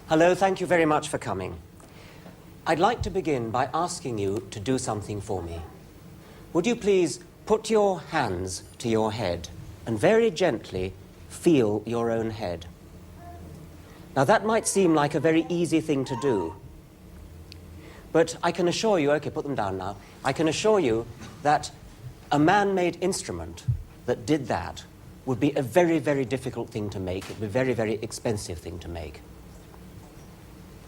Hello, thank you very much for coming. I'd like to begin by asking you to do something for me. Would you please put your hands to your head and very gently feel your own head? Now that might seem like a very easy thing to do, but I can assure you, okay, put them down now, I can assure you that a man-made instrument that did that would be a very, very difficult thing to make. It would be a very, very expensive thing to make.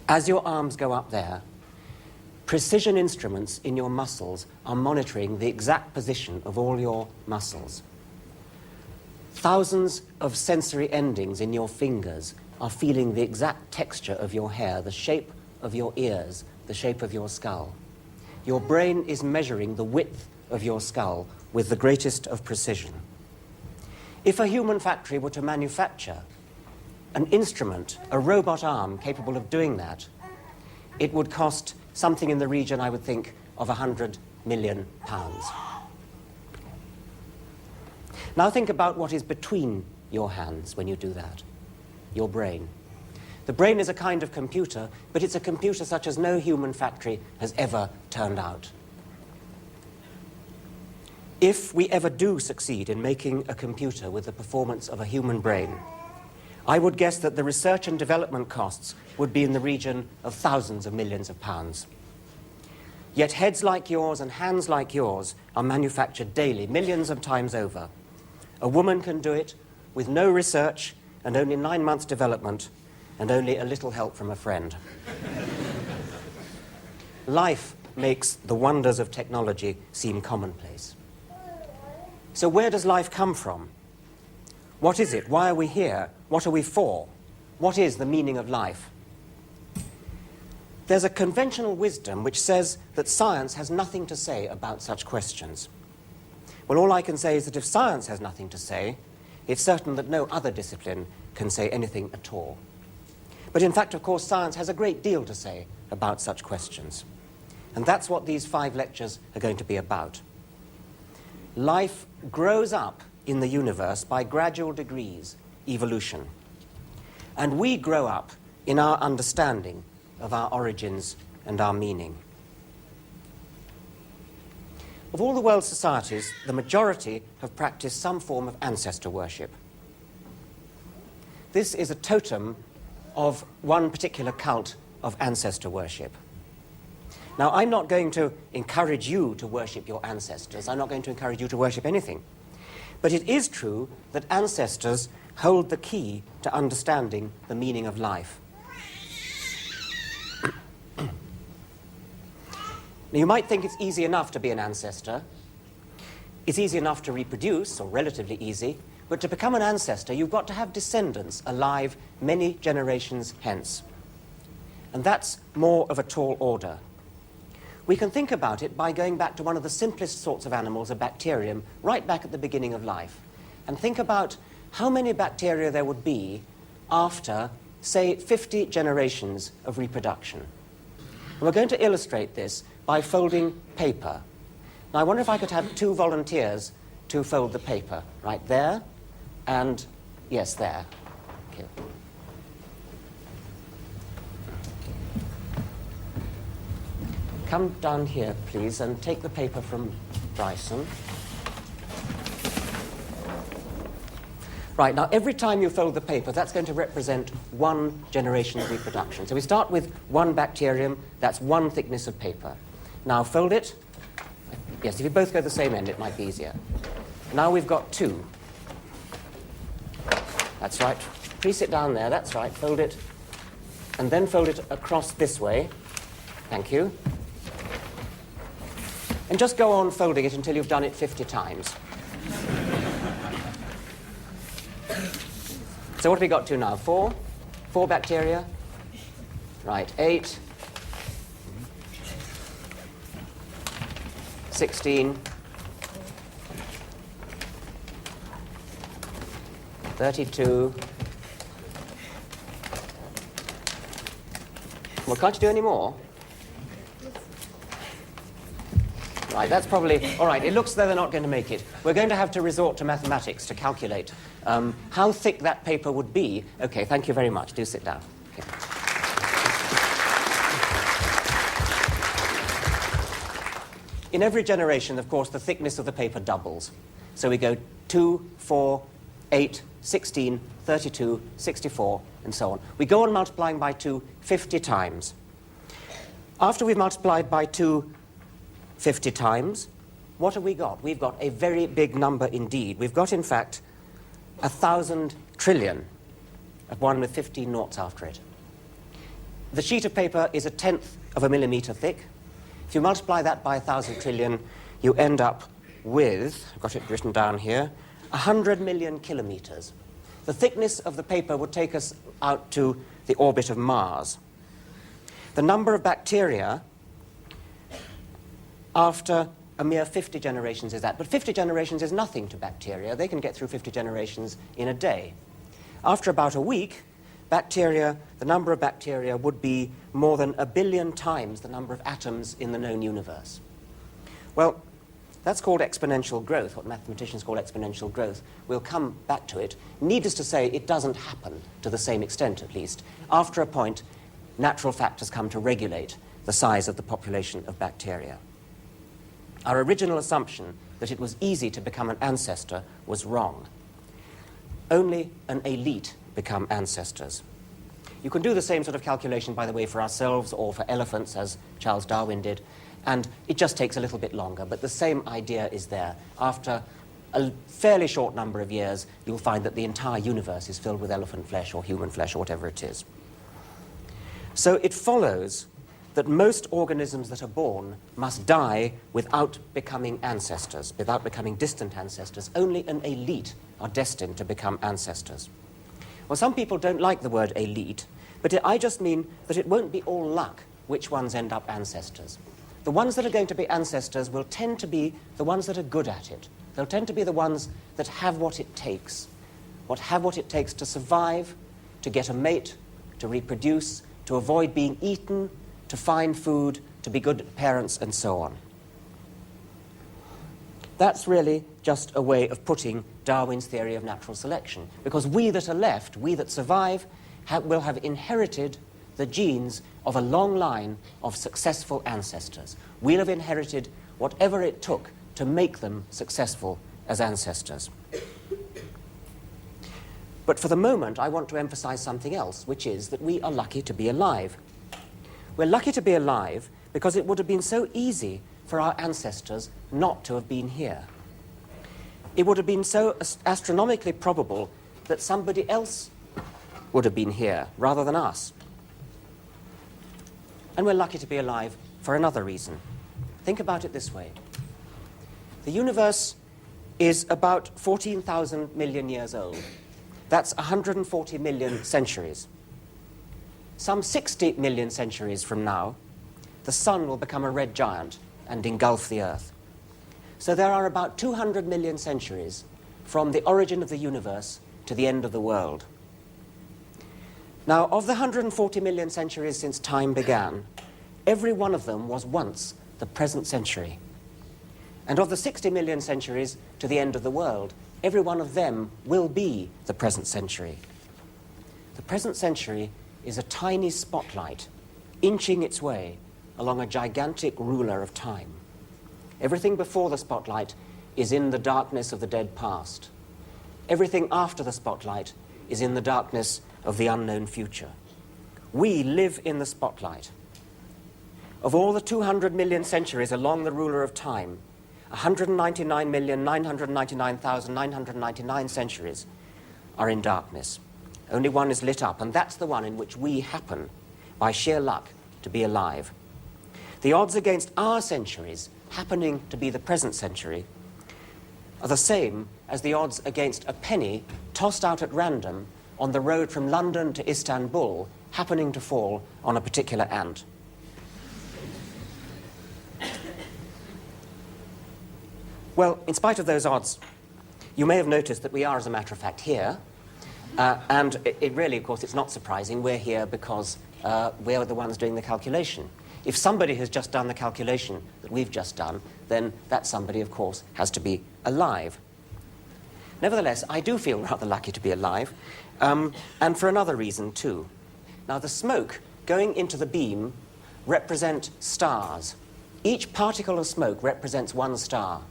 As your arms go up there, precision instruments in your muscles are monitoring the exact position of all your muscles. Thousands of sensory endings in your fingers are feeling the exact texture of your hair, the shape of your ears, the shape of your skull. Your brain is measuring the width of your skull with the greatest of precision. If a human factory were to manufacture an instrument, a robot arm capable of doing that, it would cost something in the region, I would think, of £100 million. Now think about what is between your hands when you do that. Your brain. The brain is a kind of computer, but it's a computer such as no human factory has ever turned out. If we ever do succeed in making a computer with the performance of a human brain, I would guess that the research and development costs would be in the region of thousands of millions of pounds. Yet heads like yours and hands like yours are manufactured daily, millions of times over. A woman can do it with no research and only 9 months development and only a little help from a friend. Life makes the wonders of technology seem commonplace. So where does life come from? What is it? Why are we here? What are we for? What is the meaning of life? There's a conventional wisdom which says that science has nothing to say about such questions. Well, all I can say is that if science has nothing to say, it's certain that no other discipline can say anything at all. But in fact, of course, science has a great deal to say about such questions. And that's what these 5 lectures are going to be about. Life grows up in the universe by gradual degrees, evolution. And we grow up in our understanding of our origins and our meaning. Of all the world's societies, the majority have practiced some form of ancestor worship. This is a totem of one particular cult of ancestor worship. Now, I'm not going to encourage you to worship your ancestors. I'm not going to encourage you to worship anything. But it is true that ancestors hold the key to understanding the meaning of life. Now, you might think it's easy enough to be an ancestor. It's easy enough to reproduce, or relatively easy, but to become an ancestor, you've got to have descendants alive many generations hence. And that's more of a tall order. We can think about it by going back to one of the simplest sorts of animals, a bacterium, right back at the beginning of life, and think about how many bacteria there would be after, say, 50 generations of reproduction. And we're going to illustrate this by folding paper. Now, I wonder if I could have 2 volunteers to fold the paper, right there, and, yes, there. Thank you. Come down here, please, and take the paper from Bryson. Right, now every time you fold the paper, that's going to represent 1 generation of reproduction. So we start with 1 bacterium, that's 1 thickness of paper. Now fold it. Yes, if you both go the same end, it might be easier. Now we've got 2. That's right. Crease it down there, that's right, fold it. And then fold it across this way. Thank you. And just go on folding it until you've done it 50 times. So what have we got to now? 4? 4 bacteria? Right, 8. 16. 32. Well, can't you do any more? Right, that's probably... All right, it looks as though they're not going to make it. We're going to have to resort to mathematics to calculate how thick that paper would be. OK, thank you very much. Do sit down. Okay. in every generation, of course, the thickness of the paper doubles. So we go 2, 4, 8, 16, 32, 64, and so on. We go on multiplying by 2 50 times. After we've multiplied by 2 50 times, what have we got? We've got a very big number indeed. We've got, in fact, 1,000 trillion, at 1 with 15 noughts after it. The sheet of paper is 1/10 of a millimetre thick. If you multiply that by 1,000 trillion, you end up with, I've got it written down here, 100 million kilometres. The thickness of the paper would take us out to the orbit of Mars. The number of bacteria after a mere 50 generations is that. But 50 generations is nothing to bacteria. They can get through 50 generations in a day. After about a week, bacteria, the number of bacteria would be more than 1 billion times the number of atoms in the known universe. Well, that's called exponential growth, what mathematicians call exponential growth. We'll come back to it. Needless to say, it doesn't happen to the same extent, at least. After a point, natural factors come to regulate the size of the population of bacteria. Our original assumption that it was easy to become an ancestor was wrong. Only an elite become ancestors. You can do the same sort of calculation, by the way, for ourselves or for elephants, as Charles Darwin did, and it just takes a little bit longer, but the same idea is there. After a fairly short number of years, you'll find that the entire universe is filled with elephant flesh or human flesh or whatever it is. So it follows that most organisms that are born must die without becoming ancestors, without becoming distant ancestors. Only an elite are destined to become ancestors. Well, some people don't like the word elite, but I just mean that it won't be all luck which ones end up ancestors. The ones that are going to be ancestors will tend to be the ones that are good at it. They'll tend to be the ones that have what it takes to survive, to get a mate, to reproduce, to avoid being eaten, to find food, to be good parents, and so on. That's really just a way of putting Darwin's theory of natural selection, because we that are left, we that survive, will have inherited the genes of a long line of successful ancestors. We'll have inherited whatever it took to make them successful as ancestors. But for the moment, I want to emphasize something else, which is that we are lucky to be alive. We're lucky to be alive because it would have been so easy for our ancestors not to have been here. It would have been so astronomically probable that somebody else would have been here rather than us. And we're lucky to be alive for another reason. Think about it this way. The universe is about 14,000 million years old. That's 140 million centuries. Some 60 million centuries from now, the sun will become a red giant and engulf the Earth. So there are about 200 million centuries from the origin of the universe to the end of the world. Now, of the 140 million centuries since time began, every one of them was once the present century. And of the 60 million centuries to the end of the world, every one of them will be the present century. The present century is a tiny spotlight inching its way along a gigantic ruler of time. Everything before the spotlight is in the darkness of the dead past. Everything after the spotlight is in the darkness of the unknown future. We live in the spotlight. Of all the 200 million centuries along the ruler of time, 199,999,999 centuries are in darkness. Only one is lit up, and that's the one in which we happen, by sheer luck, to be alive. The odds against our centuries happening to be the present century are the same as the odds against a penny tossed out at random on the road from London to Istanbul happening to fall on a particular ant. Well, in spite of those odds, you may have noticed that we are, as a matter of fact, here. And it really, of course, it's not surprising. We're here because we're the ones doing the calculation. If somebody has just done the calculation that we've just done, then that somebody, of course, has to be alive. Nevertheless, I do feel rather lucky to be alive, and for another reason, too. Now, the smoke going into the beam represent stars. Each particle of smoke represents one star.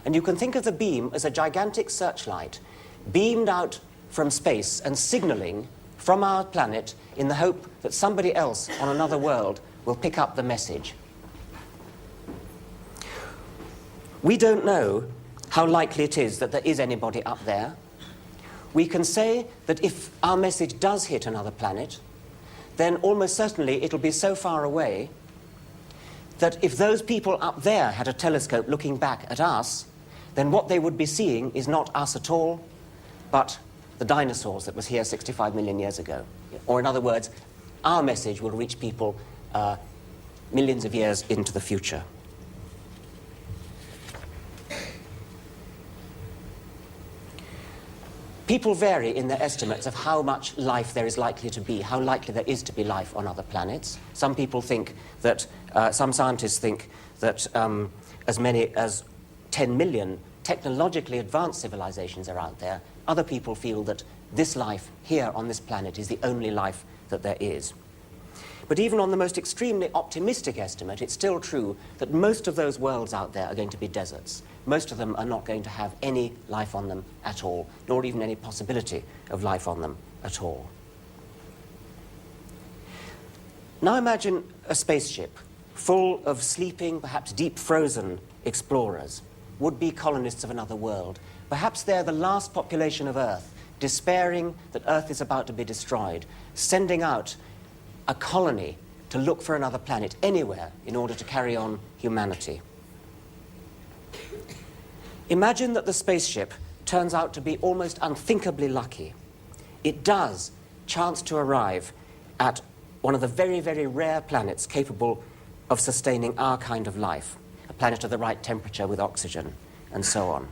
And you can think of the beam as a gigantic searchlight beamed out from space and signaling from our planet in the hope that somebody else on another world will pick up the message. We don't know how likely it is that there is anybody up there. We can say that if our message does hit another planet, then almost certainly it'll be so far away that if those people up there had a telescope looking back at us, then what they would be seeing is not us at all, but the dinosaurs that was here 65 million years ago. Or in other words, our message will reach people millions of years into the future. People vary in their estimates of how much life there is likely to be, how likely there is to be life on other planets. Some people think that, some scientists think that as many as 10 million technologically advanced civilizations are out there. Other people feel that this life here on this planet is the only life that there is. But even on the most extremely optimistic estimate, it's still true that most of those worlds out there are going to be deserts. Most of them are not going to have any life on them at all, nor even any possibility of life on them at all. Now imagine a spaceship full of sleeping, perhaps deep frozen explorers, would-be colonists of another world. Perhaps they're the last population of Earth, despairing that Earth is about to be destroyed, sending out a colony to look for another planet anywhere in order to carry on humanity. Imagine that the spaceship turns out to be almost unthinkably lucky. It does chance to arrive at one of the very, very rare planets capable of sustaining our kind of life, a planet of the right temperature with oxygen, and so on.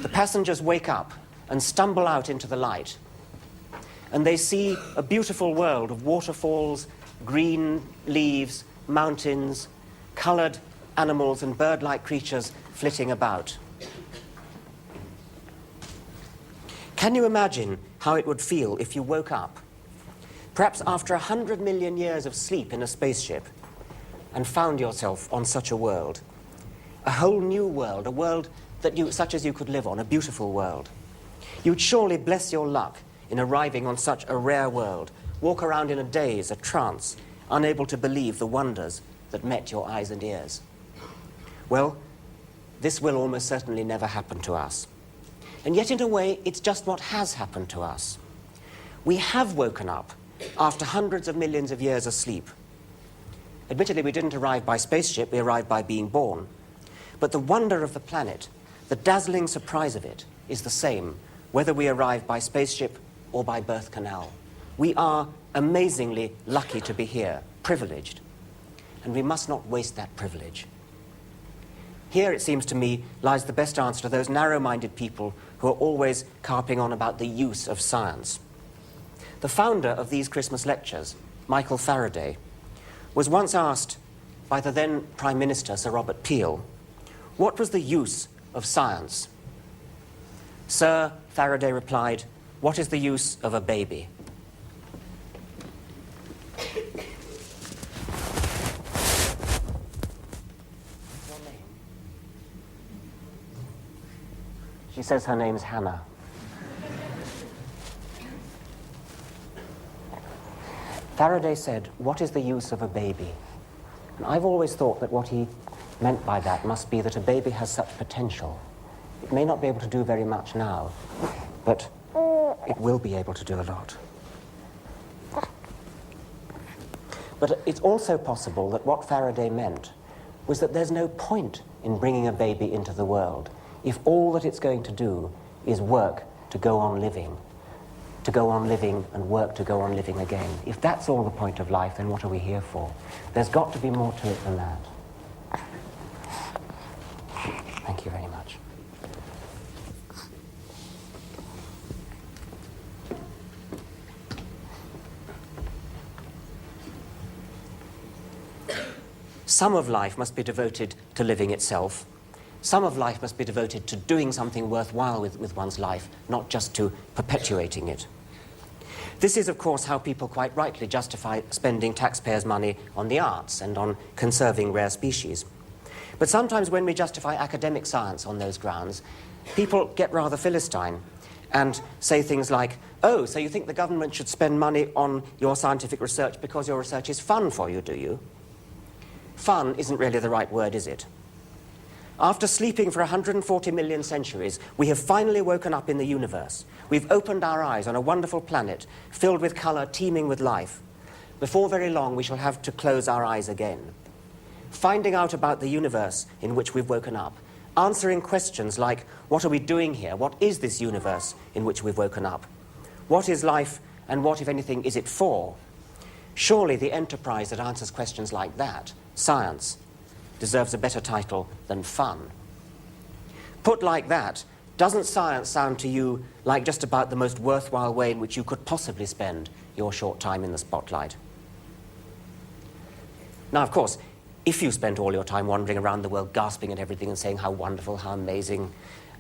The passengers wake up and stumble out into the light, and they see a beautiful world of waterfalls, green leaves, mountains, coloured animals and bird-like creatures flitting about. Can you imagine how it would feel if you woke up, perhaps after 100 million years of sleep in a spaceship, and found yourself on such a world? A whole new world, a world that such as you could live on, a beautiful world. You'd surely bless your luck in arriving on such a rare world, walk around in a daze, a trance, unable to believe the wonders that met your eyes and ears. Well, this will almost certainly never happen to us. And yet, in a way, it's just what has happened to us. We have woken up after hundreds of millions of years of sleep. Admittedly, we didn't arrive by spaceship, we arrived by being born. But the wonder of the planet, the dazzling surprise of it, is the same, whether we arrive by spaceship or by birth canal. We are amazingly lucky to be here, privileged, and we must not waste that privilege. Here, it seems to me, lies the best answer to those narrow-minded people who are always carping on about the use of science. The founder of these Christmas lectures, Michael Faraday, was once asked by the then Prime Minister, Sir Robert Peel, what was the use of science? Sir, Faraday replied, what is the use of a baby? She says her name's Hannah. Faraday said, what is the use of a baby? And I've always thought that what he meant by that must be that a baby has such potential. It may not be able to do very much now, but it will be able to do a lot. But it's also possible that what Faraday meant was that there's no point in bringing a baby into the world if all that it's going to do is work to go on living and work to go on living again. If that's all the point of life, then what are we here for? There's got to be more to it than that. Thank you very much. Some of life must be devoted to living itself. Some of life must be devoted to doing something worthwhile with one's life, not just to perpetuating it. This is, of course, how people quite rightly justify spending taxpayers' money on the arts and on conserving rare species. But sometimes when we justify academic science on those grounds, people get rather Philistine and say things like, oh, so you think the government should spend money on your scientific research because your research is fun for you, do you? Fun isn't really the right word, is it? After sleeping for 140 million centuries, we have finally woken up in the universe. We've opened our eyes on a wonderful planet filled with colour, teeming with life. Before very long, we shall have to close our eyes again. Finding out about the universe in which we've woken up, answering questions like, what are we doing here? What is this universe in which we've woken up? What is life, and what, if anything, is it for? Surely the enterprise that answers questions like that, science, deserves a better title than fun. Put like that, doesn't science sound to you like just about the most worthwhile way in which you could possibly spend your short time in the spotlight? Now, of course, if you spent all your time wandering around the world gasping at everything and saying how wonderful, how amazing,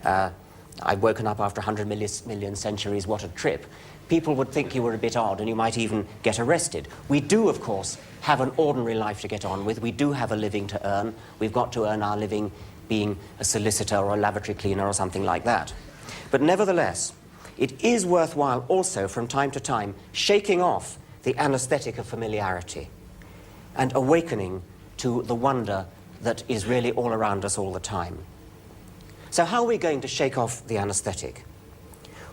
I've woken up after 100 million centuries, what a trip, people would think you were a bit odd and you might even get arrested. We do, of course, have an ordinary life to get on with. We do have a living to earn. We've got to earn our living being a solicitor or a lavatory cleaner or something like that. But nevertheless, it is worthwhile also from time to time shaking off the anesthetic of familiarity and awakening to the wonder that is really all around us all the time. So how are we going to shake off the anesthetic?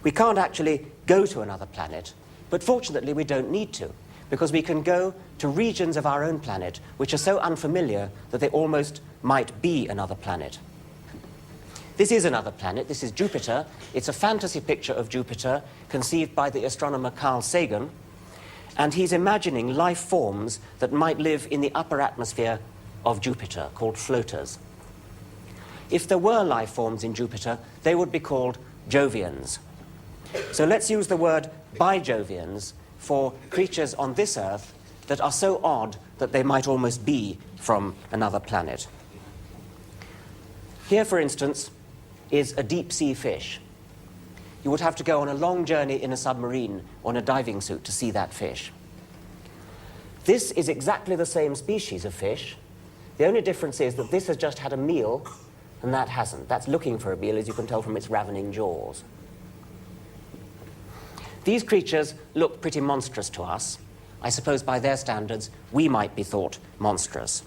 We can't actually go to another planet, but fortunately we don't need to, because we can go to regions of our own planet which are so unfamiliar that they almost might be another planet. This is another planet. This is Jupiter. It's a fantasy picture of Jupiter conceived by the astronomer Carl Sagan, and he's imagining life forms that might live in the upper atmosphere of Jupiter, called floaters. If there were life forms in Jupiter, they would be called Jovians. So let's use the word bijovians for creatures on this Earth that are so odd that they might almost be from another planet. Here, for instance, is a deep-sea fish. You would have to go on a long journey in a submarine or in a diving suit to see that fish. This is exactly the same species of fish. The only difference is that this has just had a meal and that hasn't. That's looking for a meal, as you can tell from its ravening jaws. These creatures look pretty monstrous to us. I suppose by their standards, we might be thought monstrous.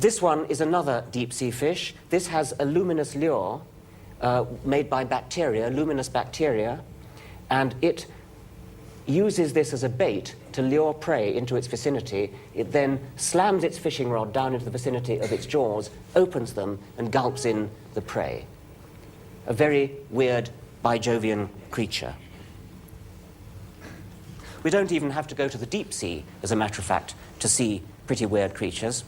This one is another deep-sea fish. This has a luminous lure made by bacteria, luminous bacteria, and it uses this as a bait to lure prey into its vicinity. It then slams its fishing rod down into the vicinity of its jaws, opens them, and gulps in the prey. A very weird bijovian creature. We don't even have to go to the deep sea, as a matter of fact, to see pretty weird creatures.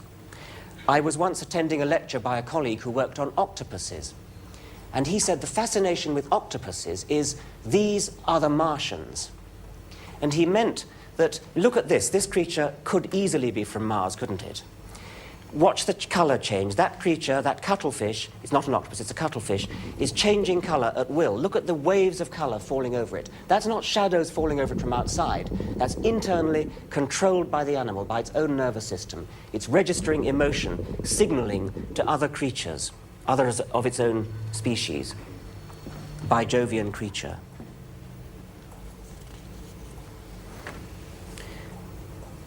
I was once attending a lecture by a colleague who worked on octopuses, and he said the fascination with octopuses is these are the Martians. And he meant that, look at this creature could easily be from Mars, couldn't it? Watch the colour change. That creature, that cuttlefish, it's not an octopus, it's a cuttlefish, is changing colour at will. Look at the waves of colour falling over it. That's not shadows falling over it from outside. That's internally controlled by the animal, by its own nervous system. It's registering emotion, signalling to other creatures, others of its own species. Bijovian creature.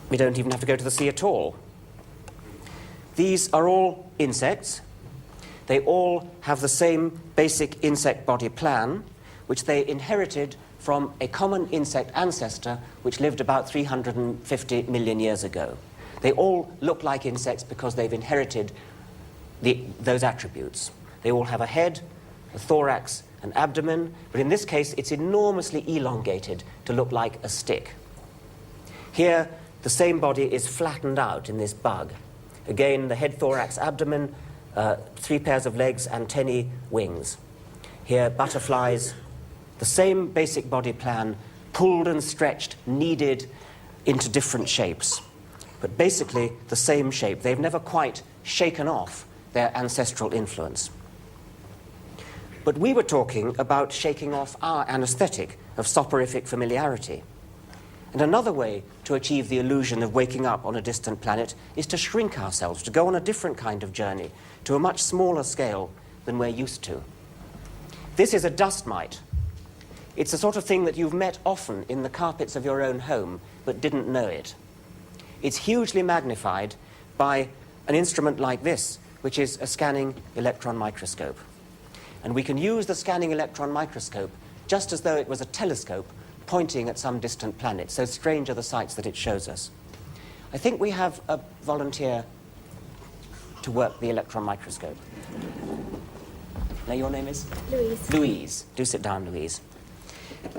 We don't even have to go to the sea at all. These are all insects. They all have the same basic insect body plan, which they inherited from a common insect ancestor which lived about 350 million years ago. They all look like insects because they've inherited those attributes. They all have a head, a thorax, an abdomen, but in this case it's enormously elongated to look like a stick. Here, the same body is flattened out in this bug. Again, the head, thorax, abdomen, 3 pairs of legs, antennae, wings. Here, butterflies, the same basic body plan, pulled and stretched, kneaded into different shapes. But basically, the same shape. They've never quite shaken off their ancestral influence. But we were talking about shaking off our anesthetic of soporific familiarity. And another way to achieve the illusion of waking up on a distant planet is to shrink ourselves, to go on a different kind of journey, to a much smaller scale than we're used to. This is a dust mite. It's the sort of thing that you've met often in the carpets of your own home, but didn't know it. It's hugely magnified by an instrument like this, which is a scanning electron microscope. And we can use the scanning electron microscope just as though it was a telescope pointing at some distant planet. So strange are the sights that it shows us. I think we have a volunteer to work the electron microscope. Now, your name is? Louise. Louise. Do sit down, Louise.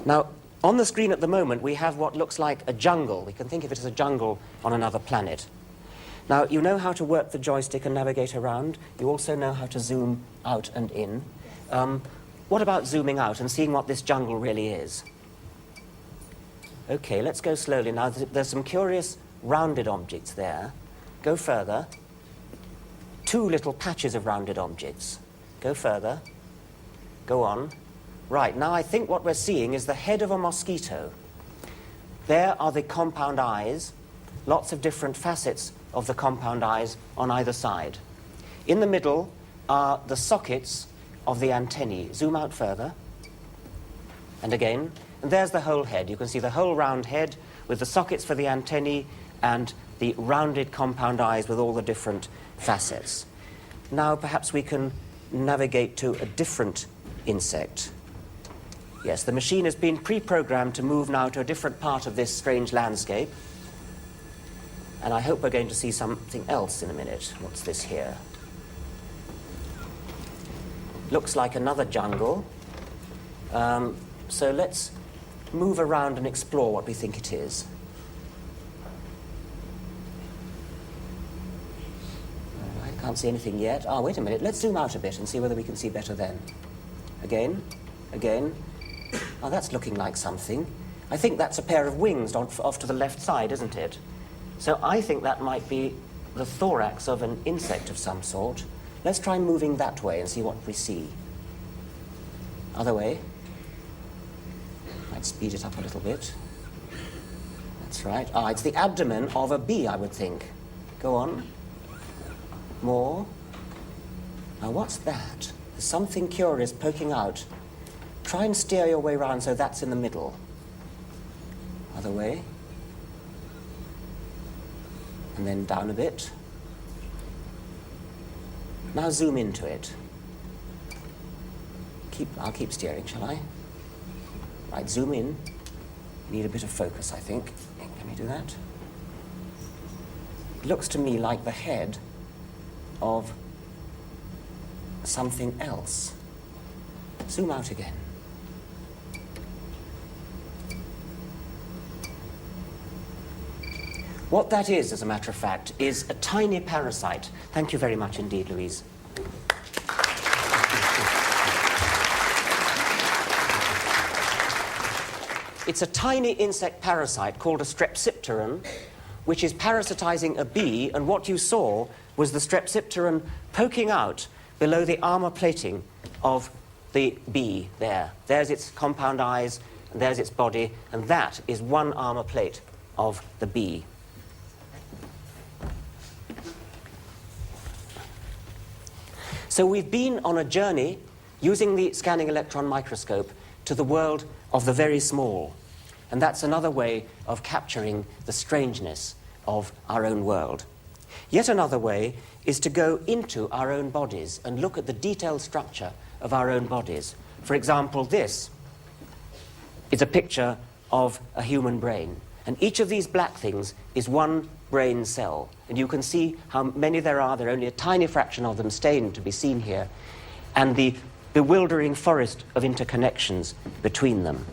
Now, on the screen at the moment, we have what looks like a jungle. We can think of it as a jungle on another planet. Now, you know how to work the joystick and navigate around. You also know how to zoom out and in. What about zooming out and seeing what this jungle really is? OK, let's go slowly. Now, there's some curious rounded objects there. Go further. Two little patches of rounded objects. Go further. Go on. Right, now I think what we're seeing is the head of a mosquito. There are the compound eyes, lots of different facets of the compound eyes on either side. In the middle are the sockets of the antennae. Zoom out further. And again. And there's the whole head. You can see the whole round head with the sockets for the antennae and the rounded compound eyes with all the different facets. Now perhaps we can navigate to a different insect. Yes, the machine has been pre-programmed to move now to a different part of this strange landscape. And I hope we're going to see something else in a minute. What's this here? Looks like another jungle. So let's move around and explore what we think it is. I can't see anything yet. Oh, wait a minute. Let's zoom out a bit and see whether we can see better then. Again. Again. Oh, that's looking like something. I think that's a pair of wings off to the left side, isn't it? So I think that might be the thorax of an insect of some sort. Let's try moving that way and see what we see. Other way. Might speed it up a little bit. That's right. Ah, it's the abdomen of a bee, I would think. Go on. More. Now, what's that? There's something curious poking out. Try and steer your way around so that's in the middle. Other way. And then down a bit. Now zoom into it. I'll keep steering, shall I? Right, zoom in. Need a bit of focus, I think. Can we do that? It looks to me like the head of something else. Zoom out again. What that is, as a matter of fact, is a tiny parasite. Thank you very much indeed, Louise. It's a tiny insect parasite called a strepsipteran, which is parasitizing a bee, and what you saw was the strepsipteran poking out below the armor plating of the bee there. There's its compound eyes, and there's its body, and that is one armor plate of the bee. So we've been on a journey using the scanning electron microscope to the world of the very small. And that's another way of capturing the strangeness of our own world. Yet another way is to go into our own bodies and look at the detailed structure of our own bodies. For example, this is a picture of a human brain. And each of these black things is one brain cell. And you can see how many there are. There are only a tiny fraction of them stained to be seen here. And the bewildering forest of interconnections between them.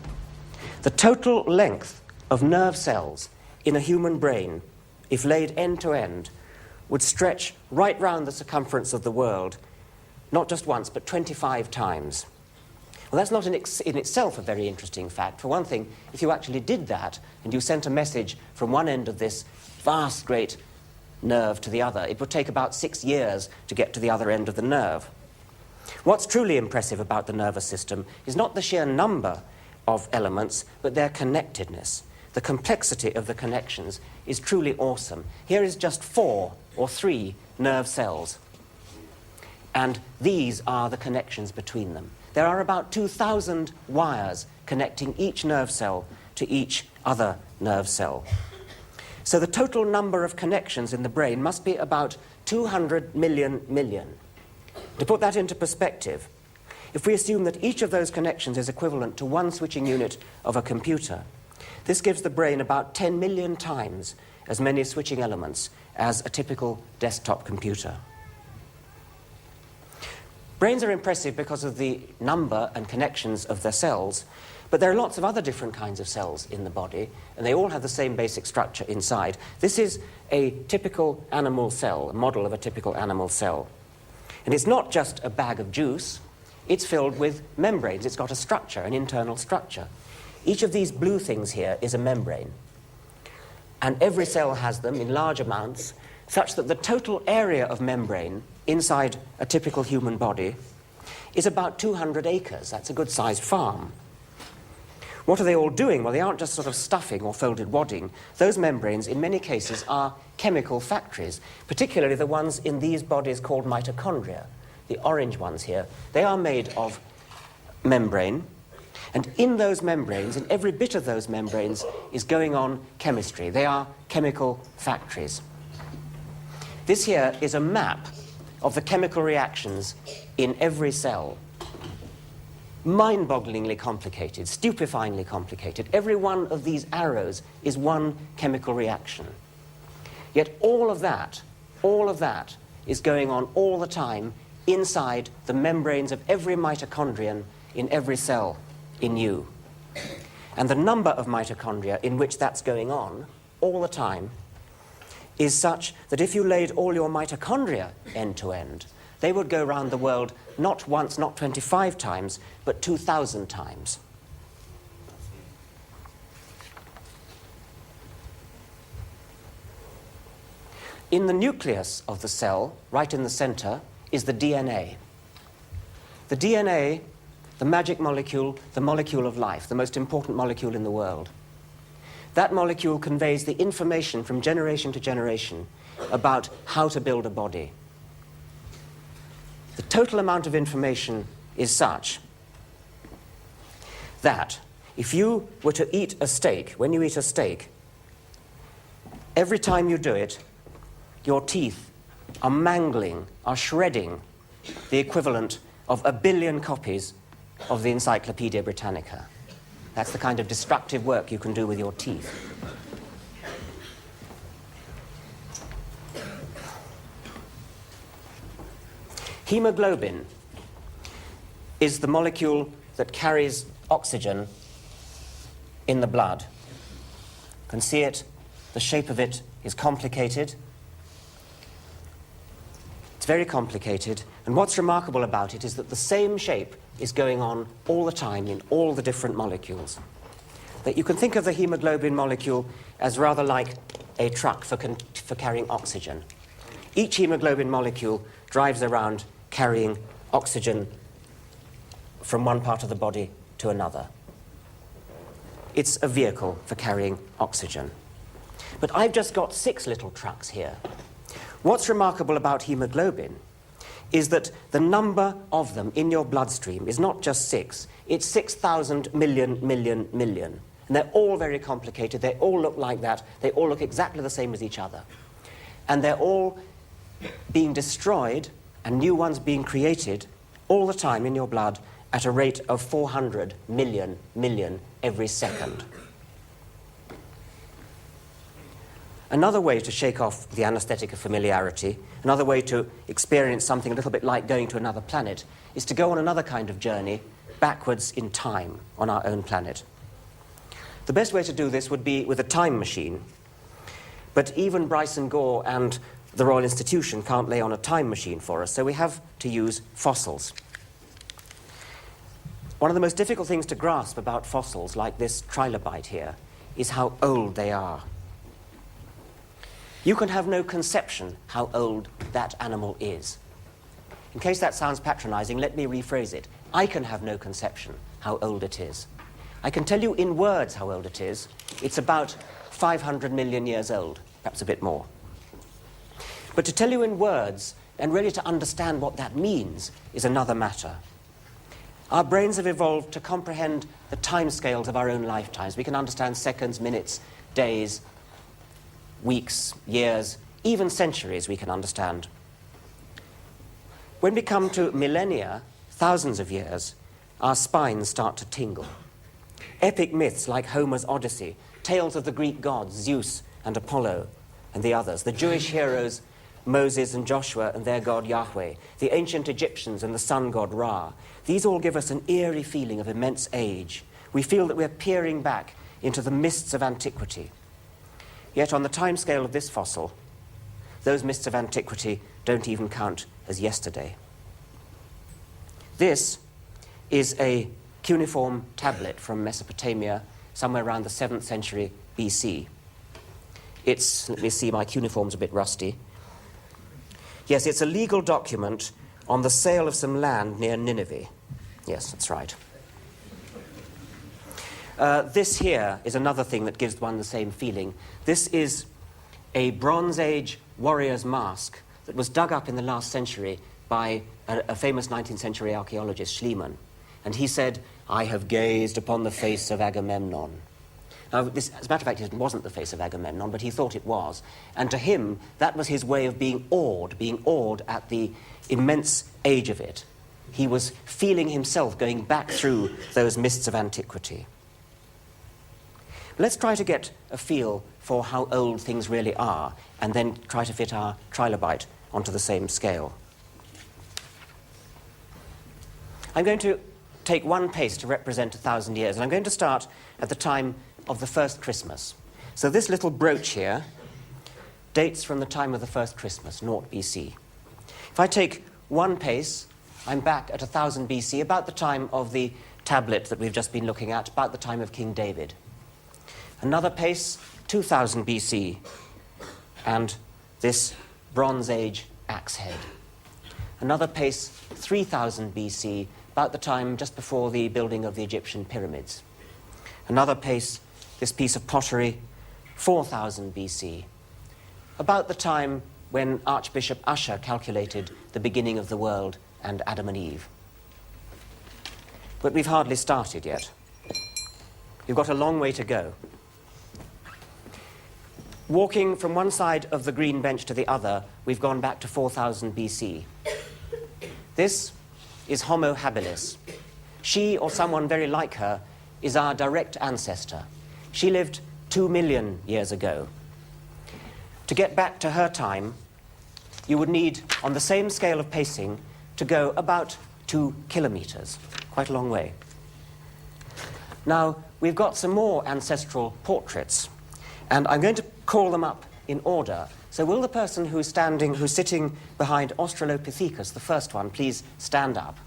The total length of nerve cells in a human brain, if laid end to end, would stretch right round the circumference of the world, not just once, but 25 times. Well, that's not in itself a very interesting fact. For one thing, if you actually did that, and you sent a message from one end of this vast, great nerve to the other, it would take about 6 years to get to the other end of the nerve. What's truly impressive about the nervous system is not the sheer number of elements, but their connectedness. The complexity of the connections is truly awesome. Here is just 4 or 3 nerve cells, and these are the connections between them. There are about 2,000 wires connecting each nerve cell to each other nerve cell. So the total number of connections in the brain must be about 200 million. To put that into perspective, if we assume that each of those connections is equivalent to 1 switching unit of a computer, this gives the brain about 10 million times as many switching elements as a typical desktop computer. Brains are impressive because of the number and connections of their cells, but there are lots of other different kinds of cells in the body, and they all have the same basic structure inside. This is a typical animal cell, a model of a typical animal cell. And it's not just a bag of juice, it's filled with membranes. It's got a structure, an internal structure. Each of these blue things here is a membrane. And every cell has them in large amounts, such that the total area of membrane inside a typical human body is about 200 acres. That's a good-sized farm. What are they all doing? Well, they aren't just sort of stuffing or folded wadding. Those membranes, in many cases, are chemical factories, particularly the ones in these bodies called mitochondria, the orange ones here. They are made of membrane, and in those membranes, in every bit of those membranes, is going on chemistry. They are chemical factories. This here is a map of the chemical reactions in every cell. Mind-bogglingly complicated, stupefyingly complicated. Every one of these arrows is one chemical reaction. Yet all of that is going on all the time inside the membranes of every mitochondrion in every cell in you. And the number of mitochondria in which that's going on all the time is such that if you laid all your mitochondria end to end, they would go around the world not once, not 25 times, but 2,000 times. In the nucleus of the cell, right in the center, is the DNA. The DNA, the magic molecule, the molecule of life, the most important molecule in the world. That molecule conveys the information from generation to generation about how to build a body. The total amount of information is such that if you were to eat a steak, when you eat a steak, every time you do it, your teeth are mangling, are shredding the equivalent of 1 billion copies of the Encyclopedia Britannica. That's the kind of destructive work you can do with your teeth. Hemoglobin is the molecule that carries oxygen in the blood. You can see it, the shape of it is complicated. It's very complicated, and what's remarkable about it is that the same shape is going on all the time in all the different molecules. That you can think of the hemoglobin molecule as rather like a truck for carrying oxygen. Each hemoglobin molecule drives around carrying oxygen from one part of the body to another. It's a vehicle for carrying oxygen. But I've just got 6 little trucks here. What's remarkable about hemoglobin is that the number of them in your bloodstream is not just 6, it's 6,000 million. And they're all very complicated, they all look like that, they all look exactly the same as each other. And they're all being destroyed and new ones being created all the time in your blood at a rate of 400 million every second. Another way to shake off the anesthetic of familiarity, another way to experience something a little bit like going to another planet, is to go on another kind of journey backwards in time on our own planet. The best way to do this would be with a time machine, but even Bryson Gore and the Royal Institution can't lay on a time machine for us, so we have to use fossils. One of the most difficult things to grasp about fossils, like this trilobite here, is how old they are. You can have no conception how old that animal is. In case that sounds patronizing, let me rephrase it. I can have no conception how old it is. I can tell you in words how old it is. It's about 500 million years old, perhaps a bit more. But to tell you in words, and really to understand what that means, is another matter. Our brains have evolved to comprehend the timescales of our own lifetimes. We can understand seconds, minutes, days, weeks, years, even centuries we can understand. When we come to millennia, thousands of years, our spines start to tingle. Epic myths like Homer's Odyssey, tales of the Greek gods, Zeus and Apollo and the others, the Jewish heroes, Moses and Joshua and their god Yahweh, the ancient Egyptians and the sun god Ra, these all give us an eerie feeling of immense age. We feel that we're peering back into the mists of antiquity. Yet on the timescale of this fossil, those mists of antiquity don't even count as yesterday. This is a cuneiform tablet from Mesopotamia, somewhere around the 7th century BC. It's, let me see, my cuneiform's a bit rusty. Yes, it's a legal document on the sale of some land near Nineveh. Yes, that's right. This here is another thing that gives one the same feeling. This is a Bronze Age warrior's mask that was dug up in the last century by a famous 19th century archaeologist, Schliemann. And he said, "I have gazed upon the face of Agamemnon." Now, this, as a matter of fact, it wasn't the face of Agamemnon, but he thought it was. And to him, that was his way of being awed at the immense age of it. He was feeling himself going back through those mists of antiquity. Let's try to get a feel for how old things really are, and then try to fit our trilobite onto the same scale. I'm going to take one pace to represent 1,000 years, and I'm going to start at the time of the first Christmas. So this little brooch here dates from the time of the first Christmas, 0 BC. If I take one pace, I'm back at 1000 BC, about the time of the tablet that we've just been looking at, about the time of King David. Another pace, 2000 BC, and this Bronze Age axe head. Another pace, 3000 BC, about the time just before the building of the Egyptian pyramids. Another pace, this piece of pottery, 4000 BC, about the time when Archbishop Usher calculated the beginning of the world and Adam and Eve. But we've hardly started yet. We've got a long way to go. Walking from one side of the green bench to the other, we've gone back to 4000 BC. This is Homo habilis. She, or someone very like her, is our direct ancestor. She lived 2 million years ago. To get back to her time, you would need, on the same scale of pacing, to go about 2 kilometers, quite a long way. Now, we've got some more ancestral portraits, and I'm going to call them up in order. So will the person who's sitting behind Australopithecus, the first one, please stand up?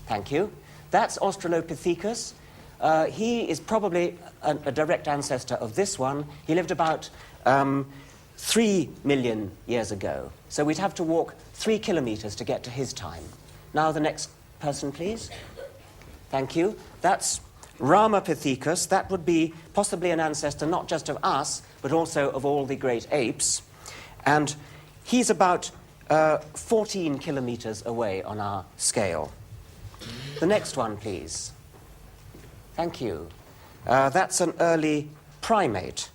Thank you. That's Australopithecus. He is probably a direct ancestor of this one. He lived about 3 million years ago. So we'd have to walk 3 kilometers to get to his time. Now the next person, please. Thank you. That's Ramapithecus. That would be possibly an ancestor not just of us, but also of all the great apes. And he's about 14 kilometers away on our scale. The next one, please. Thank you. That's an early primate.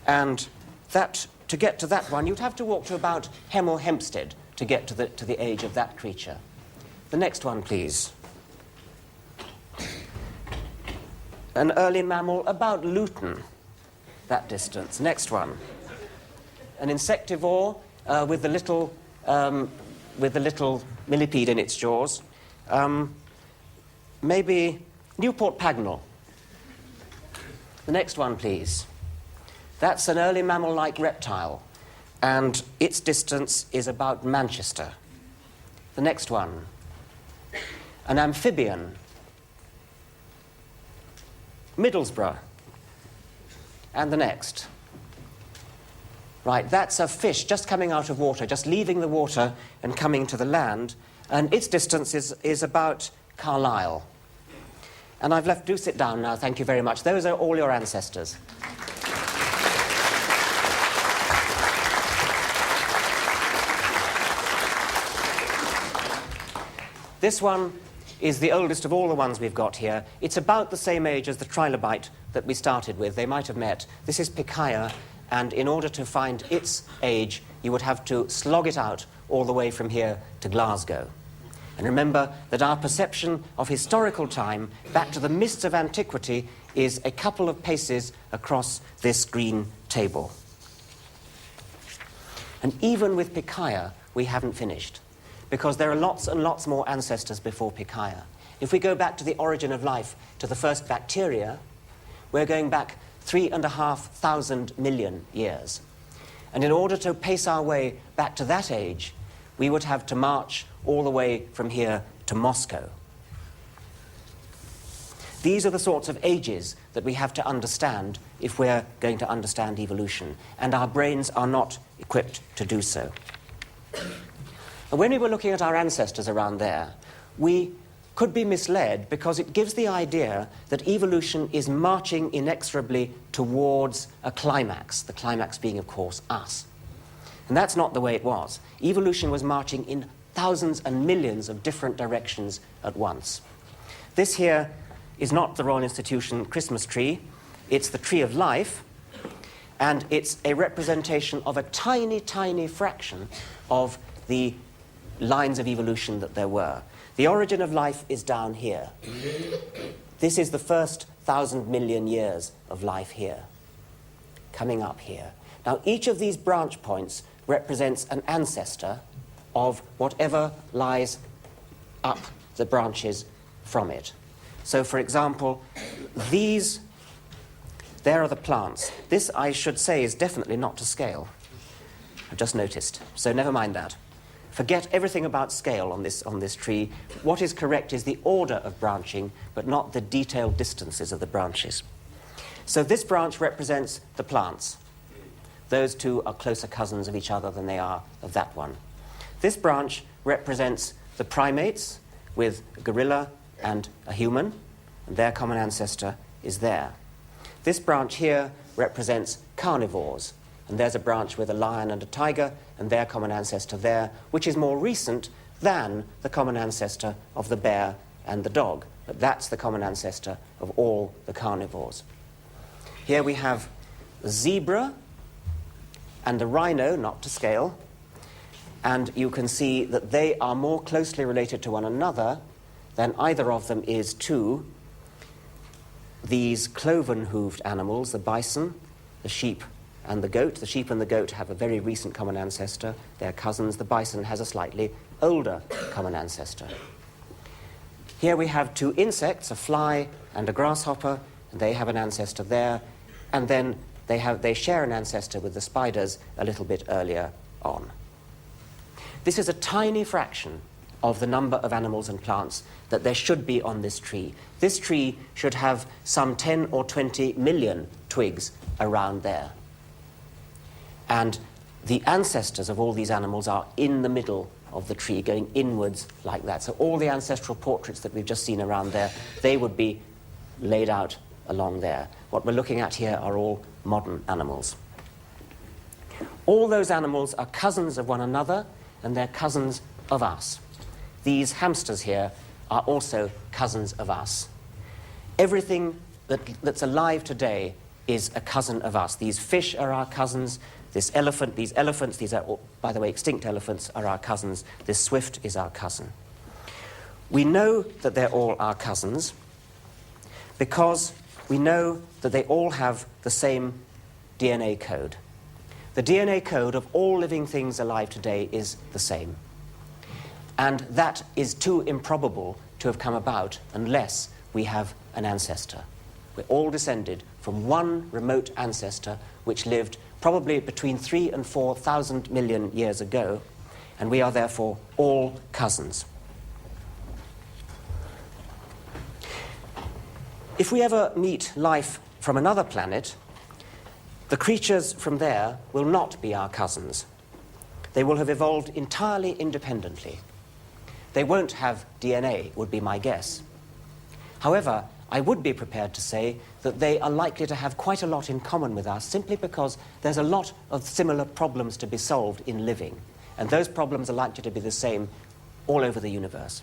And that, to get to that one, you'd have to walk to about Hemel Hempstead to get to the age of that creature. The next one, please. An early mammal about Luton, that distance. Next one. An insectivore with the little millipede in its jaws. Maybe Newport Pagnell. The next one, please. That's an early mammal-like reptile, and its distance is about Manchester. The next one. An amphibian. Middlesbrough. And the next. Right, that's a fish just coming out of water, just leaving the water and coming to the land, and its distance is about Carlisle. And I've left... Do sit down now, thank you very much. Those are all your ancestors. This one is the oldest of all the ones we've got here. It's about the same age as the trilobite that we started with. They might have met. This is Pikaia, and in order to find its age, you would have to slog it out all the way from here to Glasgow. And remember that our perception of historical time, back to the mists of antiquity, is a couple of paces across this green table. And even with Pikaia, we haven't finished, because there are lots and lots more ancestors before Pikaia. If we go back to the origin of life, to the first bacteria, we're going back 3,500 million years. And in order to pace our way back to that age, we would have to march all the way from here to Moscow. These are the sorts of ages that we have to understand if we're going to understand evolution, and our brains are not equipped to do so. And when we were looking at our ancestors around there, we could be misled because it gives the idea that evolution is marching inexorably towards a climax, the climax being, of course, us. And that's not the way it was. Evolution was marching in thousands and millions of different directions at once. This here is not the Royal Institution Christmas tree, it's the Tree of Life, and it's a representation of a tiny, tiny fraction of the lines of evolution that there were. The origin of life is down here. This is the first 1,000 million years of life here, coming up here. Now, each of these branch points represents an ancestor of whatever lies up the branches from it. So, for example, these, there are the plants. This, I should say, is definitely not to scale. I've just noticed, so never mind that. Forget everything about scale on this tree. What is correct is the order of branching, but not the detailed distances of the branches. So this branch represents the plants. Those two are closer cousins of each other than they are of that one. This branch represents the primates, with a gorilla and a human, and their common ancestor is there. This branch here represents carnivores, and there's a branch with a lion and a tiger, and their common ancestor there, which is more recent than the common ancestor of the bear and the dog. But that's the common ancestor of all the carnivores. Here we have the zebra and the rhino, not to scale, and you can see that they are more closely related to one another than either of them is to these cloven-hooved animals, the bison, the sheep, and the goat. The sheep and the goat have a very recent common ancestor. They're cousins. The bison has a slightly older common ancestor. Here we have two insects, a fly and a grasshopper, and they have an ancestor there. And then they share an ancestor with the spiders a little bit earlier on. This is a tiny fraction of the number of animals and plants that there should be on this tree. This tree should have some 10 or 20 million twigs around there. And the ancestors of all these animals are in the middle of the tree, going inwards like that. So all the ancestral portraits that we've just seen around there, they would be laid out along there. What we're looking at here are all modern animals. All those animals are cousins of one another, and they're cousins of us. These hamsters here are also cousins of us. Everything that's alive today is a cousin of us. These fish are our cousins. This elephant, these elephants, these are, by the way, extinct elephants are our cousins. This swift is our cousin. We know that they're all our cousins because we know that they all have the same DNA code. The DNA code of all living things alive today is the same. And that is too improbable to have come about unless we have an ancestor. We're all descended from one remote ancestor which lived probably between 3,000 and 4,000 million years ago, and we are therefore all cousins. If we ever meet life from another planet, the creatures from there will not be our cousins. They will have evolved entirely independently. They won't have DNA, would be my guess. However, I would be prepared to say that they are likely to have quite a lot in common with us simply because there's a lot of similar problems to be solved in living, and those problems are likely to be the same all over the universe.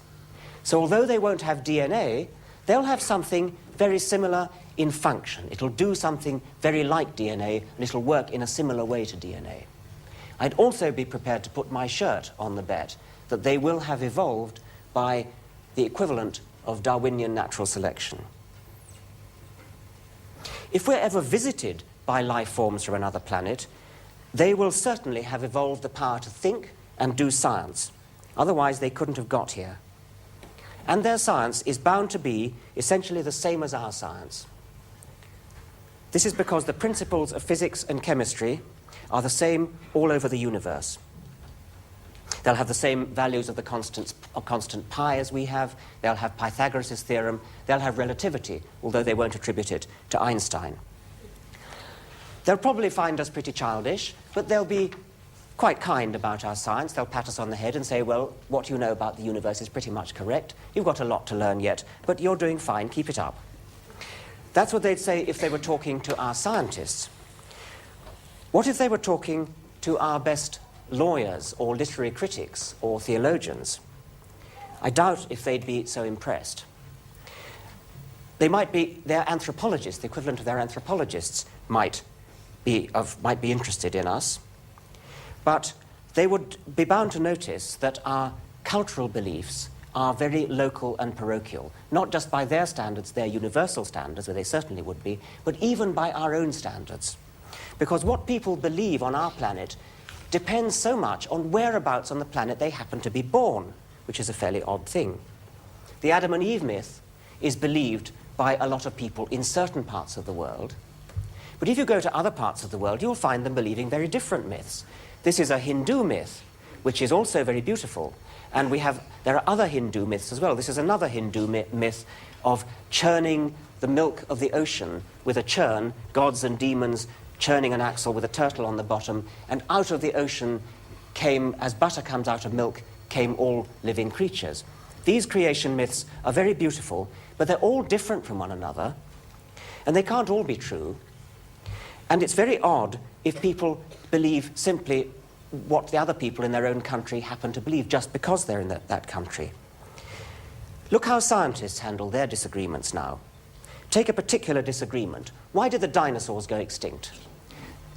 So although they won't have DNA, they'll have something very similar in function. It'll do something very like DNA, and it'll work in a similar way to DNA. I'd also be prepared to put my shirt on the bet that they will have evolved by the equivalent of Darwinian natural selection. If we're ever visited by life forms from another planet, they will certainly have evolved the power to think and do science. Otherwise, they couldn't have got here. And their science is bound to be essentially the same as our science. This is because the principles of physics and chemistry are the same all over the universe. They'll have the same values of the constant pi as we have. They'll have Pythagoras' theorem. They'll have relativity, although they won't attribute it to Einstein. They'll probably find us pretty childish, but they'll be quite kind about our science. They'll pat us on the head and say, well, what you know about the universe is pretty much correct. You've got a lot to learn yet, but you're doing fine. Keep it up. That's what they'd say if they were talking to our scientists. What if they were talking to our best lawyers or literary critics or theologians? I doubt if they'd be so impressed. They might be their anthropologists, the equivalent of their anthropologists might be interested in us, but they would be bound to notice that our cultural beliefs are very local and parochial, not just by their standards, their universal standards, where they certainly would be, but even by our own standards. Because what people believe on our planet depends so much on whereabouts on the planet they happen to be born, which is a fairly odd thing. The Adam and Eve myth is believed by a lot of people in certain parts of the world, but if you go to other parts of the world, you'll find them believing very different myths. This is a Hindu myth, which is also very beautiful, and there are other Hindu myths as well. This is another Hindu myth of churning the milk of the ocean with a churn, gods and demons churning an axle with a turtle on the bottom, and out of the ocean came, as butter comes out of milk, came all living creatures. These creation myths are very beautiful, but they're all different from one another, and they can't all be true. And it's very odd if people believe simply what the other people in their own country happen to believe just because they're in that country. Look how scientists handle their disagreements now. Take a particular disagreement. Why did the dinosaurs go extinct?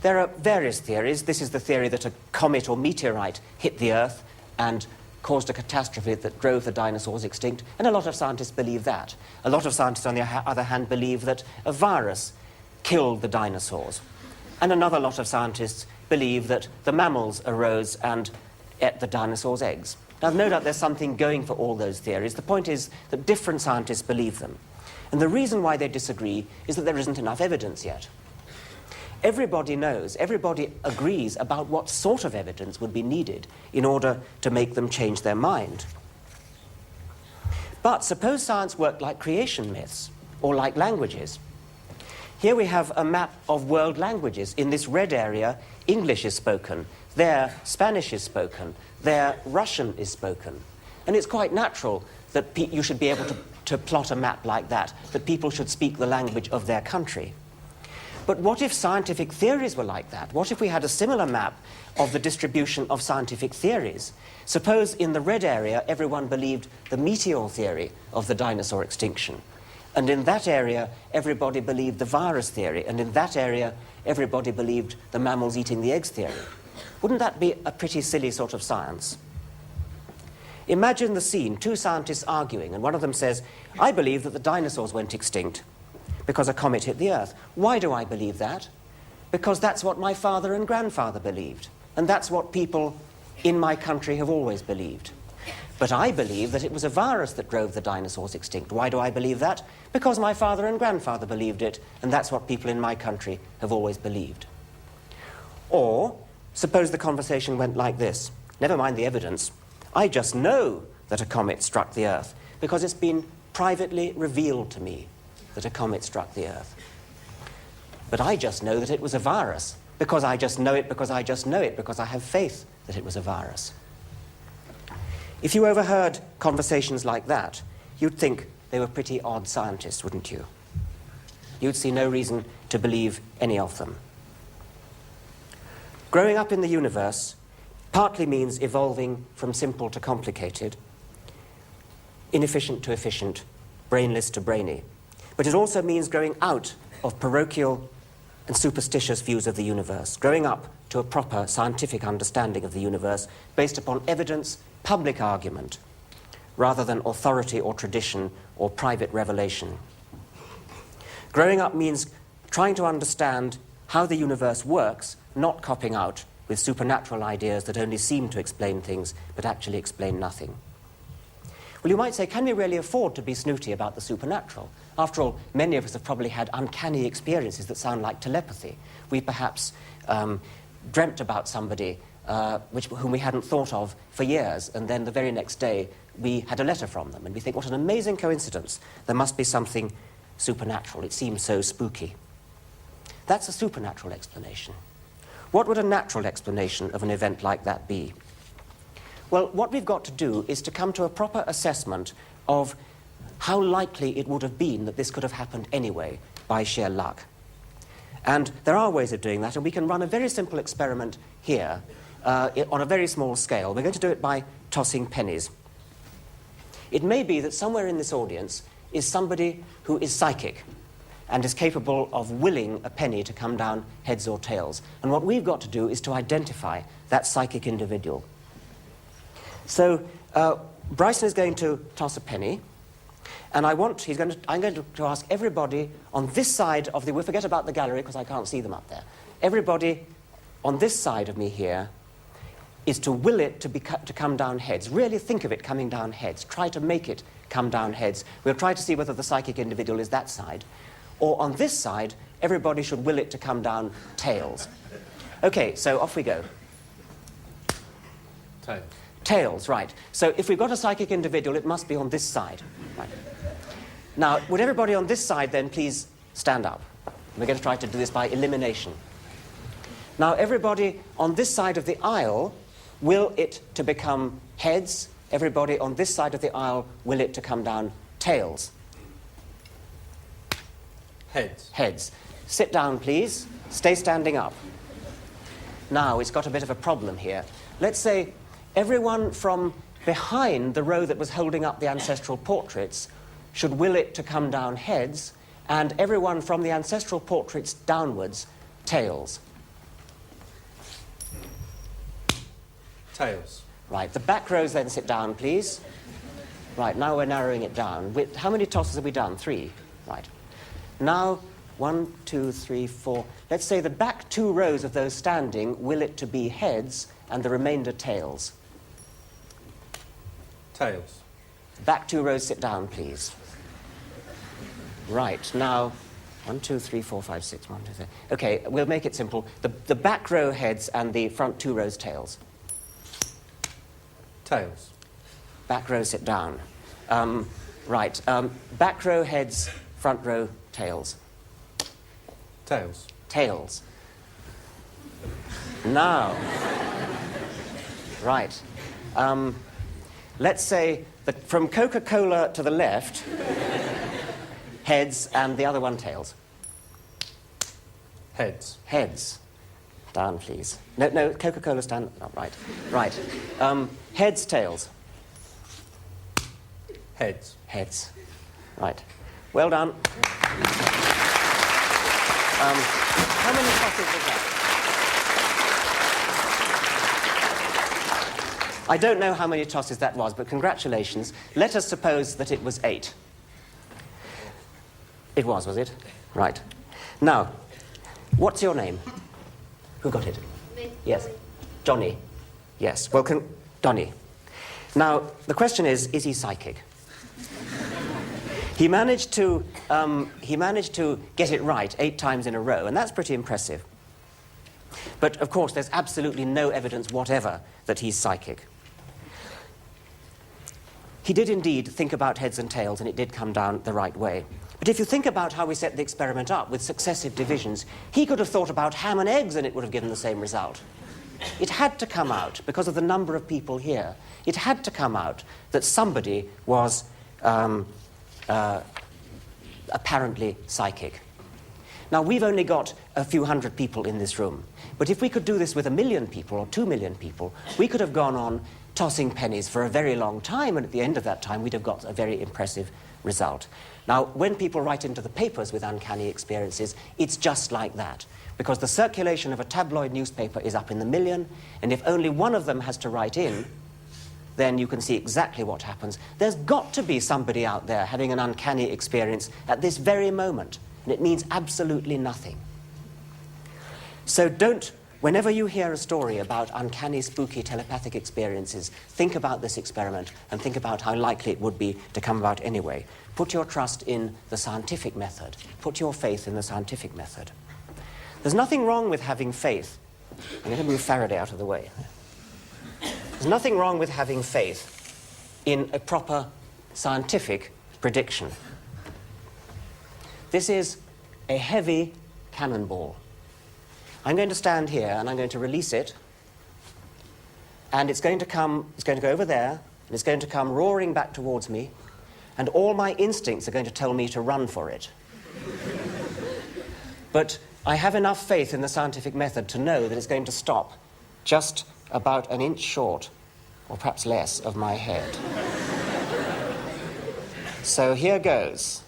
There are various theories. This is the theory that a comet or meteorite hit the Earth and caused a catastrophe that drove the dinosaurs extinct, and a lot of scientists believe that. A lot of scientists, on the other hand, believe that a virus killed the dinosaurs. And another lot of scientists believe that the mammals arose and ate the dinosaurs' eggs. Now, no doubt there's something going for all those theories. The point is that different scientists believe them. And the reason why they disagree is that there isn't enough evidence yet. Everybody knows, everybody agrees about what sort of evidence would be needed in order to make them change their mind. But suppose science worked like creation myths, or like languages. Here we have a map of world languages. In this red area, English is spoken. There, Spanish is spoken. There, Russian is spoken. And it's quite natural that you should be able to plot a map like that people should speak the language of their country. But what if scientific theories were like that? What if we had a similar map of the distribution of scientific theories? Suppose in the red area, everyone believed the meteor theory of the dinosaur extinction. And in that area, everybody believed the virus theory. And in that area, everybody believed the mammals eating the eggs theory. Wouldn't that be a pretty silly sort of science? Imagine the scene, two scientists arguing, and one of them says, I believe that the dinosaurs went extinct because a comet hit the Earth. Why do I believe that? Because that's what my father and grandfather believed. And that's what people in my country have always believed. But I believe that it was a virus that drove the dinosaurs extinct. Why do I believe that? Because my father and grandfather believed it, and that's what people in my country have always believed. Or, suppose the conversation went like this. Never mind the evidence. I just know that a comet struck the Earth because it's been privately revealed to me that a comet struck the Earth. But I just know that it was a virus, because I just know it, because I just know it, because I have faith that it was a virus. If you overheard conversations like that, you'd think they were pretty odd scientists, wouldn't you? You'd see no reason to believe any of them. Growing up in the universe partly means evolving from simple to complicated, inefficient to efficient, brainless to brainy. But it also means growing out of parochial and superstitious views of the universe, growing up to a proper scientific understanding of the universe based upon evidence, public argument, rather than authority or tradition or private revelation. Growing up means trying to understand how the universe works, not copping out with supernatural ideas that only seem to explain things but actually explain nothing. Well, you might say, can we really afford to be snooty about the supernatural? After all, many of us have probably had uncanny experiences that sound like telepathy. We perhaps dreamt about somebody whom we hadn't thought of for years, and then the very next day we had a letter from them, and we think, what an amazing coincidence. There must be something supernatural. It seems so spooky. That's a supernatural explanation. What would a natural explanation of an event like that be? Well, what we've got to do is to come to a proper assessment of how likely it would have been that this could have happened anyway by sheer luck. And there are ways of doing that, and we can run a very simple experiment here on a very small scale. We're going to do it by tossing pennies. It may be that somewhere in this audience is somebody who is psychic and is capable of willing a penny to come down heads or tails. And what we've got to do is to identify that psychic individual. So Bryson is going to toss a penny, and I'm going to ask everybody on this side of the... We'll forget about the gallery because I can't see them up there. Everybody on this side of me here is to will it to come down heads. Really think of it coming down heads. Try to make it come down heads. We'll try to see whether the psychic individual is that side. Or on this side, everybody should will it to come down tails. OK, so off we go. Tails. Tails, right. So if we've got a psychic individual, it must be on this side. Right. Now, would everybody on this side then please stand up? We're going to try to do this by elimination. Now, everybody on this side of the aisle, will it to become heads? Everybody on this side of the aisle, will it to come down tails? Heads. Heads. Sit down, please. Stay standing up. Now, it's got a bit of a problem here. Let's say everyone from behind the row that was holding up the ancestral portraits should will it to come down heads, and everyone from the ancestral portraits downwards, tails. Tails. Right, the back rows then sit down, please. Right, now we're narrowing it down. How many tosses have we done? 3. Right. Now, 1, 2, 3, 4. Let's say the back 2 rows of those standing will it to be heads, and the remainder tails. Tails. Back 2 rows sit down, please. Right, now, 1, 2, 3, 4, 5, 6, 1, 2, 3. OK, we'll make it simple. The back row heads and the front 2 rows tails. Tails. Back row sit down. Right, back row heads, front row tails. Tails. Tails. Now, right. Let's say that from Coca-Cola to the left, heads, and the other one tails. Heads. Heads. Down, please. No, Coca-Cola stand up, right. Right. Heads, tails. Heads. Heads. Right. Well done. How many tosses was that? I don't know how many tosses that was, but congratulations. Let us suppose that it was 8. It was it? Right. Now, what's your name? Who got it? Me. Yes. Johnny. Yes. Well, Donny. Now, the question is he psychic? He managed to get it right 8 times in a row, and that's pretty impressive. But, of course, there's absolutely no evidence whatever that he's psychic. He did indeed think about heads and tails, and it did come down the right way. But if you think about how we set the experiment up with successive divisions, he could have thought about ham and eggs and it would have given the same result. It had to come out, because of the number of people here, it had to come out that somebody was apparently psychic. Now, we've only got a few hundred people in this room, but if we could do this with 1 million people or 2 million people, we could have gone on tossing pennies for a very long time, and at the end of that time, we'd have got a very impressive result. Now, when people write into the papers with uncanny experiences, it's just like that, because the circulation of a tabloid newspaper is up in the million, and if only one of them has to write in, then you can see exactly what happens. There's got to be somebody out there having an uncanny experience at this very moment, and it means absolutely nothing. So don't, whenever you hear a story about uncanny, spooky, telepathic experiences, think about this experiment and think about how likely it would be to come about anyway. Put your trust in the scientific method. Put your faith in the scientific method. There's nothing wrong with having faith. I'm going to move Faraday out of the way. There's nothing wrong with having faith in a proper scientific prediction. This is a heavy cannonball. I'm going to stand here and I'm going to release it, and it's going to go over there, and it's going to come roaring back towards me, and all my instincts are going to tell me to run for it. But I have enough faith in the scientific method to know that it's going to stop just about 1 inch short, or perhaps less, of my head. So here goes.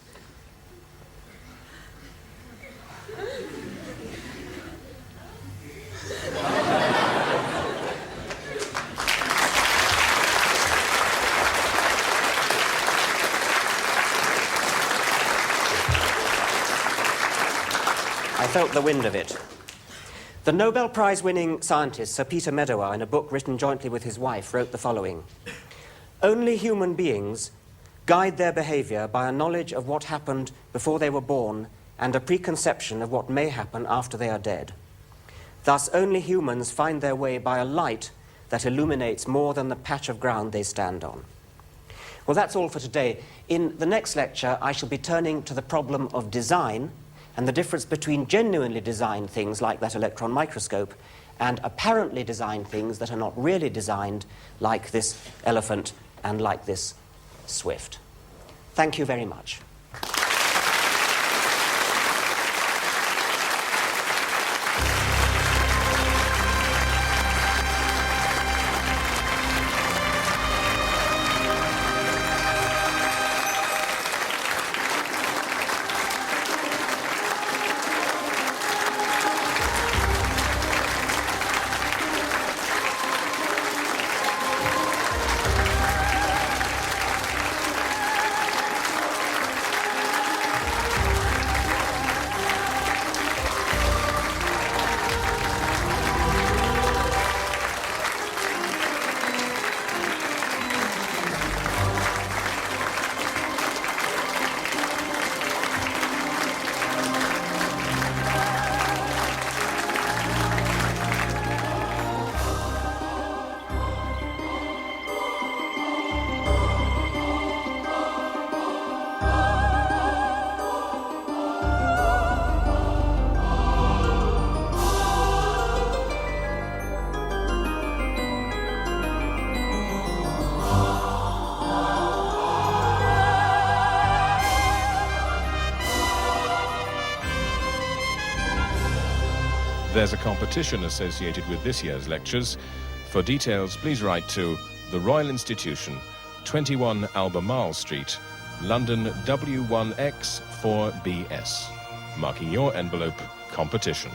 I felt the wind of it. The Nobel Prize-winning scientist Sir Peter Medawar, in a book written jointly with his wife, wrote the following: "Only human beings guide their behavior by a knowledge of what happened before they were born and a preconception of what may happen after they are dead. Thus, only humans find their way by a light that illuminates more than the patch of ground they stand on." Well, that's all for today. In the next lecture, I shall be turning to the problem of design and the difference between genuinely designed things like that electron microscope and apparently designed things that are not really designed, like this elephant and like this swift. Thank you very much. There's a competition associated with this year's lectures. For details, please write to the Royal Institution, 21 Albemarle Street, London W1X4BS, marking your envelope competition.